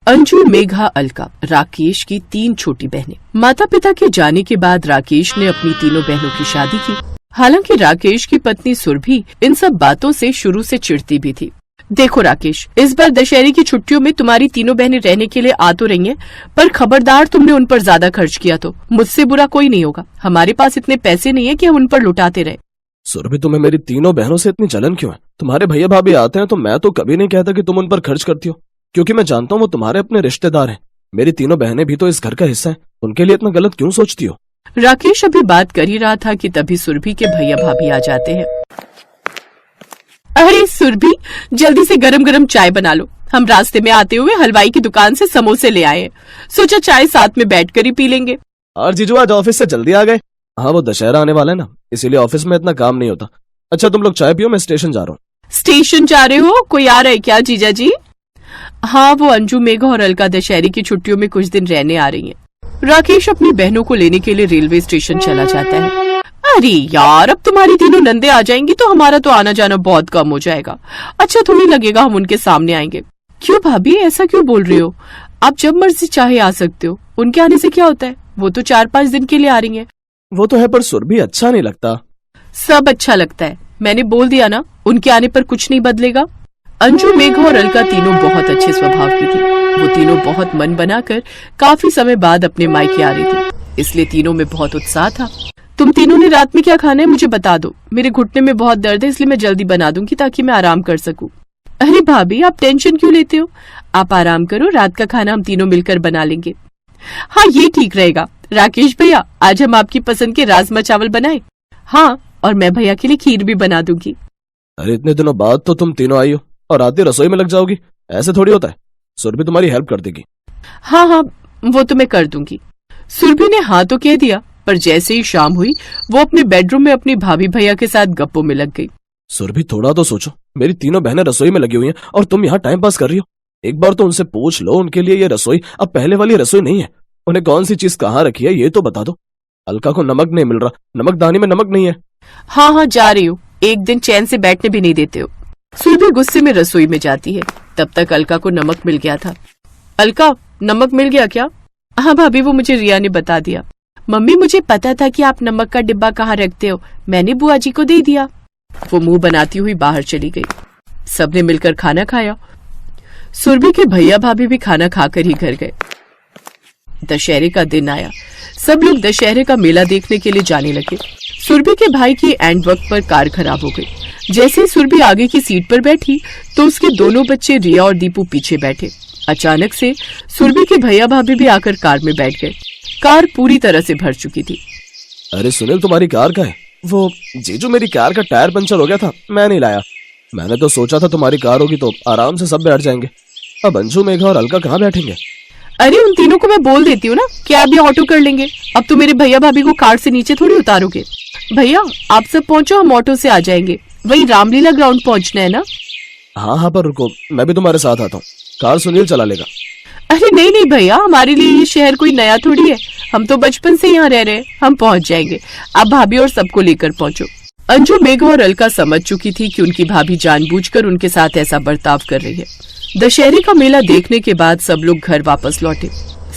अंजू, मेघा, अलका, राकेश की 3 छोटी बहनें। माता पिता के जाने के बाद राकेश ने अपनी तीनों बहनों की शादी की। हालांकि राकेश की पत्नी सुरभि इन सब बातों से शुरू से चिढ़ती भी थी। देखो राकेश, इस बार दशहरे की छुट्टियों में तुम्हारी तीनों बहनें रहने के लिए आ तो रही हैं, पर खबरदार तुमने उन पर ज्यादा खर्च किया तो मुझसे बुरा कोई नहीं होगा। हमारे पास इतने पैसे नहीं है कि हम उन पर लुटाते रहे। सुरभि, तुम्हें मेरी तीनों बहनों से इतनी जलन क्यों है? तुम्हारे भैया भाभी आते हैं तो मैं तो कभी नहीं कहता कि तुम उन पर खर्च करती हो, क्योंकि मैं जानता हूँ वो तुम्हारे अपने रिश्तेदार हैं। मेरी तीनों बहनें भी तो इस घर का हिस्सा हैं, उनके लिए इतना गलत क्यों सोचती हो? राकेश अभी बात कर ही रहा था कि तभी सुरभि के भैया भाभी आ जाते हैं। अरे सुरभि, जल्दी से गरम गरम चाय बना लो। हम रास्ते में आते हुए हलवाई की दुकान से समोसे ले आए हैं, सोचा चाय साथ में बैठकर ही पी लेंगे। और जीजू आज ऑफिस से जल्दी आ गए? हाँ, वो दशहरा आने वाला है ना, इसीलिए ऑफिस में इतना काम नहीं होता। अच्छा तुम लोग चाय पियो, मैं स्टेशन जा रहा हूँ। स्टेशन जा रहे हो? कोई आ रहा है क्या जीजा जी? हाँ, वो अंजू, मेघा और अलका दशहरे की छुट्टियों में कुछ दिन रहने आ रही हैं। राकेश अपनी बहनों को लेने के लिए रेलवे स्टेशन चला जाता है। अरे यार, अब तुम्हारी तीनों नंदे आ जाएंगी तो हमारा तो आना जाना बहुत कम हो जाएगा। अच्छा तुम्हें लगेगा हम उनके सामने आएंगे। क्यों भाभी, ऐसा क्यों बोल रहे हो? आप जब मर्जी चाहे आ सकते हो, उनके आने से क्या होता है? वो तो 4-5 दिन के लिए आ रही है। वो तो है, पर सुरभि अच्छा नहीं लगता। सब अच्छा लगता है, मैंने बोल दिया ना, उनके आने पर कुछ नहीं बदलेगा। अंजू, मेघा और अलका तीनों बहुत अच्छे स्वभाव की थी। वो तीनों बहुत मन बनाकर काफी समय बाद अपने मायके आ रही थी, इसलिए तीनों में बहुत उत्साह था। तुम तीनों ने रात में क्या खाना है मुझे बता दो। मेरे घुटने में बहुत दर्द है, इसलिए मैं जल्दी बना दूंगी ताकि मैं आराम कर सकूं। अरे भाभी, आप टेंशन क्यों लेते हो? आप आराम करो, रात का खाना हम तीनों मिलकर बना लेंगे। हाँ, ये ठीक रहेगा। राकेश भैया, आज हम आपकी पसंद के राजमा चावल बनाए। हाँ, और मैं भैया के लिए खीर भी बना दूंगी। अरे इतने दिनों बाद तो तुम तीनों आई हो और आते रसोई में लग जाओगी, ऐसे थोड़ी होता है। सुरभि तुम्हारी हेल्प कर देगी। हाँ हाँ, वो तो मैं कर दूंगी। सुरभि ने हाँ तो कह दिया, पर जैसे ही शाम हुई वो अपने बेडरूम में अपनी भाभी भैया के साथ गप्पों में लग गई। सुरभि थोड़ा तो सोचो, मेरी तीनों बहनें रसोई में लगी हुई हैं और तुम यहाँ टाइम पास कर रही हो। एक बार तो उनसे पूछ लो, उनके लिए ये रसोई अब पहले वाली रसोई नहीं है। उन्हें कौन सी चीज कहाँ रखी है ये तो बता दो। अलका को नमक नहीं मिल रहा, नमकदानी में नमक नहीं है। हाँ हाँ, जा रही हूँ, एक दिन चैन से बैठने भी नहीं देते हो। सुरभि गुस्से में रसोई में जाती है। तब तक अलका को नमक मिल गया था। अलका, नमक मिल गया क्या? हाँ भाभी, वो मुझे रिया ने बता दिया। मम्मी, मुझे पता था कि आप नमक का डिब्बा कहाँ रखते हो, मैंने बुआ जी को दे दिया। वो मुंह बनाती हुई बाहर चली गई। सबने मिलकर खाना खाया। सुरभि के भैया भाभी भी खाना खाकर ही घर गए। दशहरे का दिन आया। सब लोग दशहरे का मेला देखने के लिए जाने लगे। सुरभि के भाई की एंड वक्त पर कार खराब हो गई। जैसे ही सुरभि आगे की सीट पर बैठी तो उसके दोनों बच्चे रिया और दीपू पीछे बैठे। अचानक से सुरभि के भैया भाभी भी आकर कार में बैठ गए। कार पूरी तरह से भर चुकी थी। अरे सुनील, तुम्हारी कार का है? वो जीजू, मेरी कार का टायर पंचर हो गया था, मैं नहीं लाया। मैंने तो सोचा था तुम्हारी कार होगी तो आराम से सब बैठ जाएंगे। अब अंजू, मेघा और अलका कहाँ बैठेंगे? अरे उन तीनों को मैं बोल देती हूँ ना कि आप ये ऑटो कर लेंगे। अब तो मेरे भैया भाभी को कार से नीचे थोड़ी उतारोगे। भैया, आप सब पहुँचो, हम ऑटो से आ जाएंगे। वही रामलीला ग्राउंड पहुँचना है ना? हाँ हाँ, पर रुको, मैं भी तुम्हारे साथ आता हूँ। कार सुनील चला लेगा। अरे नहीं नहीं भैया, हमारे लिए ये शहर कोई नया थोड़ी है, हम तो बचपन से यहाँ रह रहे हैं, हम पहुँच जाएंगे। आप भाभी और सबको लेकर पहुँचो। अंजू, मेघा और अलका समझ चुकी थी कि उनकी भाभी जानबूझकर उनके साथ ऐसा बर्ताव कर रही है। दशहरे का मेला देखने के बाद सब लोग घर वापस लौटे।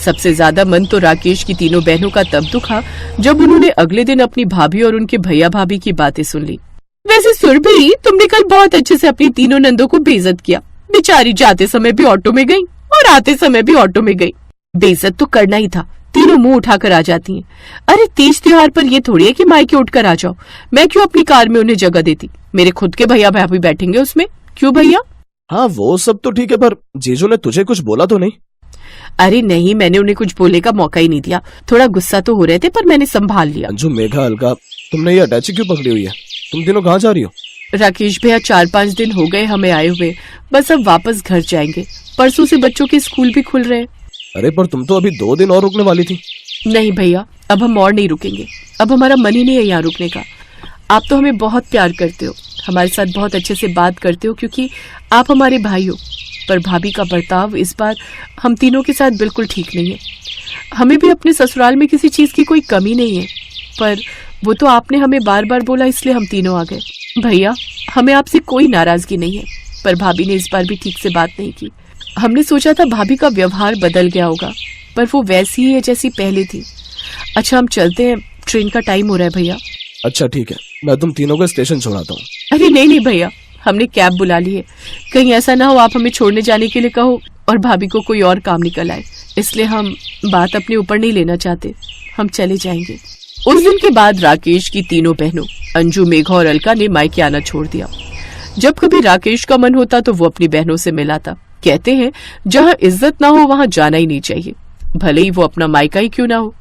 सबसे ज्यादा मन तो राकेश की तीनों बहनों का तब दुखा जब उन्होंने अगले दिन अपनी भाभी और उनके भैया भाभी की बातें सुन ली। वैसे सुरभि, तुमने कल बहुत अच्छे से अपनी तीनों नंदों को बेइज्जत किया। बेचारी जाते समय भी ऑटो में गई और आते समय भी ऑटो में गई। बेइज्जत तो करना ही था, तीनों मुंह उठाकर आ जाती हैं। अरे तीज त्योहार पर ये थोड़ी है कि मायके उठकर आ जाओ। मैं क्यों अपनी कार में उन्हें जगह देती? मेरे खुद के भैया भाभी बैठेंगे उसमें। क्यों भैया? हाँ वो सब तो ठीक है, पर जीजू ने तुझे कुछ बोला तो नहीं? अरे नहीं, मैंने उन्हें कुछ बोलने का मौका ही नहीं दिया। थोड़ा गुस्सा तो हो रहे थे पर मैंने संभाल लिया। अंजू, मेघा, अलका, तुमने ये अटैची क्यों पकड़ी हुई है? तुम तीनों कहाँ जा रही हो? राकेश भैया, 4-5 दिन हो गए हमें आए हुए, बस अब वापस घर जाएंगे। परसों से बच्चों के स्कूल भी खुल रहे हैं। अरे पर तुम तो अभी 2 दिन और रुकने वाली थी। नहीं भैया, अब हम और नहीं रुकेंगे। अब हमारा मन ही नहीं है यहाँ रुकने का। आप तो हमें बहुत प्यार करते हो, हमारे साथ बहुत अच्छे से बात करते हो क्योंकि आप हमारे भाई हो। पर भाभी का बर्ताव इस बार हम तीनों के साथ बिल्कुल ठीक नहीं है। हमें भी अपने ससुराल में किसी चीज की कोई कमी नहीं है, पर वो तो आपने हमें बार बार बोला इसलिए हम तीनों आ गए। भैया, हमें आपसे कोई नाराजगी नहीं है, पर भाभी ने इस बार भी ठीक से बात नहीं की। हमने सोचा था भाभी का व्यवहार बदल गया होगा, पर वो वैसी ही है जैसी पहले थी। अच्छा हम चलते हैं, ट्रेन का टाइम हो रहा है भैया। अच्छा ठीक है, मैं तुम तीनों को स्टेशन छोड़ाता हूँ। अरे नहीं नहीं भैया, हमने कैब बुला ली है, कहीं ऐसा ना हो आप हमें छोड़ने जाने के लिए कहो और भाभी को कोई और काम निकल आए, इसलिए हम बात अपने ऊपर नहीं लेना चाहते, हम चले जाएंगे। उस दिन के बाद राकेश की तीनों बहनों अंजू, मेघा और अलका ने मायके आना छोड़ दिया। जब कभी राकेश का मन होता तो वो अपनी बहनों से मिलाता। कहते हैं जहाँ इज्जत ना हो वहाँ जाना ही नहीं चाहिए, भले ही वो अपना मायका ही क्यों ना हो।